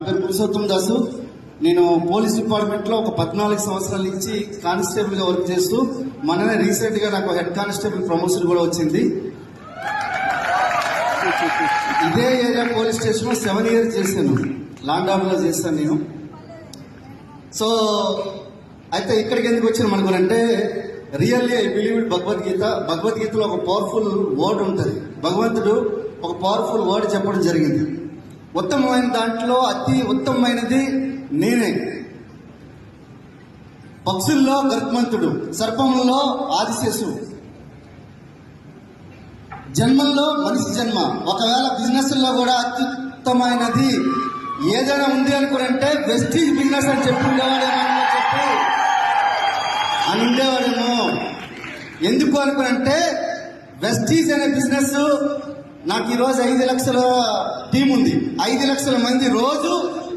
పురుషోత్తం దాసు. నేను police department లో ఒక 14 సంవత్సరాల నుంచి కానిస్టేబుల్ గా వర్క్ చేస్తూ మననే రీసెంట్ గా నాకు హెడ్ కానిస్టేబుల్ ప్రమోషన్ కూడా వచ్చింది. ఇదే ఏరియా పోలీస్ స్టేషన్ లో 7 years చేశాను, లాండ్ ఆర్డర్ లో చేశాను నేను. సో అయితే ఇక్కడికి ఎందుకు వచ్చాను అనుకోనంటే, రియల్లీ ఐ బిలీవ్ భగవద్గీత. భగవద్గీతలో ఒక పవర్ఫుల్ వర్డ్ ఉంటుంది. భగవంతుడు ఒక పవర్ఫుల్ వర్డ్ చెప్పడం జరిగింది. ఉత్తమమైన దాంట్లో అతి ఉత్తమమైనది నేనే. పక్షుల్లో గరుత్మంతుడు, సర్పంలో ఆదిశేషు, జన్మల్లో మనిషి జన్మ. ఒకవేళ బిజినెస్ లో కూడా అత్యుత్తమైనది ఏదైనా ఉంది అనుకుంటే వెస్టీజ్ బిజినెస్ అని చెప్పి ఉండేవాడేమో. ఎందుకు అనుకునంటే, వెస్టీజ్ అనే బిజినెస్ నాకు ఈరోజు 5 లక్షల టీం ఉంది. 5 లక్షల మంది రోజు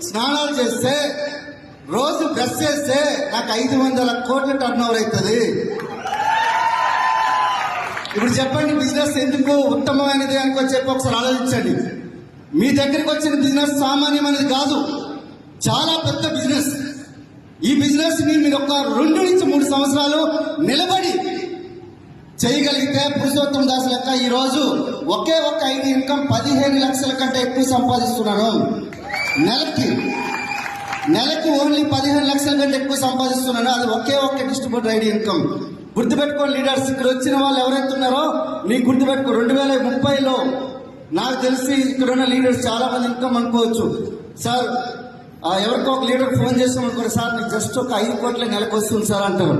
స్నానాలు చేస్తే, రోజు బ్రష్ చేస్తే నాకు 500 కోట్ల టర్న్ ఓవర్ అవుతుంది. ఇప్పుడు చెప్పండి, బిజినెస్ ఎందుకు ఉత్తమమైనది అనుకో చెప్పి ఒకసారి ఆలోచించండి. మీ దగ్గరికి వచ్చిన బిజినెస్ సామాన్యమైనది కాదు, చాలా పెద్ద బిజినెస్. ఈ బిజినెస్ ని మీరు ఒక 2 నుంచి 3 సంవత్సరాలు నిలబడి చేయగలిగితే పురుషోత్తం దాస్ లెక్క ఈ రోజు ఒకే ఒక్క ఐడి ఇన్కమ్ 15 లక్షల కంటే ఎక్కువ సంపాదిస్తున్నాను. నెలకి ఓన్లీ 15 లక్షల కంటే ఎక్కువ సంపాదిస్తున్నాను. అది ఒకే ఒక్క డిస్ట్రిబ్యూటర్ ఐడి ఇన్కమ్. గుర్తుపెట్టుకోండి లీడర్స్, ఇక్కడ వచ్చిన వాళ్ళు ఎవరైతే ఉన్నారో మీకు గుర్తుపెట్టుకో, 2030లో నాకు తెలిసి ఇక్కడ ఉన్న లీడర్స్ చాలా మంది ఇన్కమ్ అనుకోవచ్చు. సార్ ఎవరికో ఒక లీడర్ ఫోన్ చేసాం అనుకోండి, సార్ నీకు జస్ట్ ఒక 5 కోట్ల నెలకు వస్తుంది సార్ అంటారు.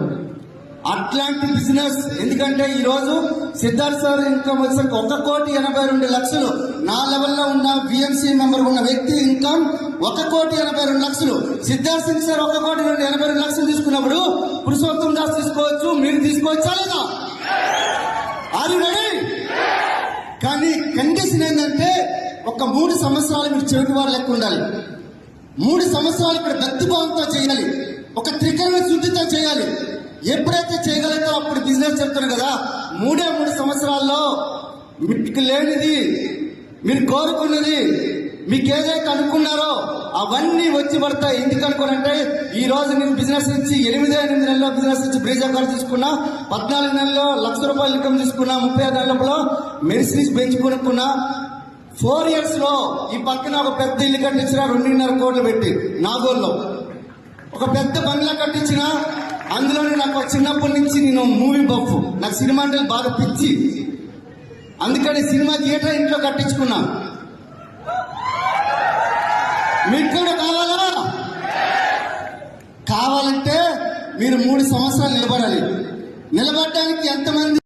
అట్లాంటి బిజినెస్. ఎందుకంటే ఈ రోజు సిద్ధార్థ్ సార్ ఇన్కమ్ వచ్చేసరికి 1,82,00,000. నా లెవెల్లో ఉన్న విఎంసీ మెంబర్ ఉన్న వ్యక్తి ఇన్కమ్ 1,82,00,000. సిద్ధార్థ్ సింగ్ సార్ 1,82,00,000 తీసుకున్నప్పుడు పురుషోత్తం దాస్ తీసుకోవచ్చు, మీరు తీసుకోవచ్చా లేదా? Are you ready? కానీ కండిషన్ ఏంటంటే, ఒక 3 సంవత్సరాలు మీరు చెవిటి వారు లెక్క ఉండాలి. 3 సంవత్సరాలు ఇక్కడ భక్తిభావంతో చేయాలి, ఒక త్రికరణ శుద్ధితో చేయాలి. ఎప్పుడైతే చేయగలుగుతారో అప్పుడు బిజినెస్ చెప్తారు కదా. 3 సంవత్సరాల్లో మీకు లేనిది, మీరు కోరుకున్నది, మీకు ఏదైతే అనుకున్నారో అవన్నీ వచ్చి పడతాయి. ఎందుకు అనుకోనంటే, ఈ రోజు నేను బిజినెస్ నుంచి 8 నెలల్లో బిజినెస్ నుంచి బ్రీజా కార్ తీసుకున్నా, 14 నెలల్లో ₹1,00,000 ఇన్కమ్ తీసుకున్నా, 35 నెలల్లో మెడిసిన్స్ పెంచుకునుకున్నా. 4 years లో ఈ పక్కన ఒక పెద్ద ఇల్లు కట్టించిన 2.5 కోట్లు పెట్టి నాగోల్లో ఒక పెద్ద బంగ్లా కట్టించిన. అందులోనే నాకు చిన్నప్పటి నుంచి నేను మూవీ బఫ్, నాకు సినిమా అంటే బాగా పిచ్చి. అందుకని సినిమా థియేటర్ ఇంట్లో కట్టించుకున్నా. మీకు కూడా కావాలంటే మీరు 3 సంవత్సరాలు నిలబడాలి. నిలబడడానికి ఎంతమంది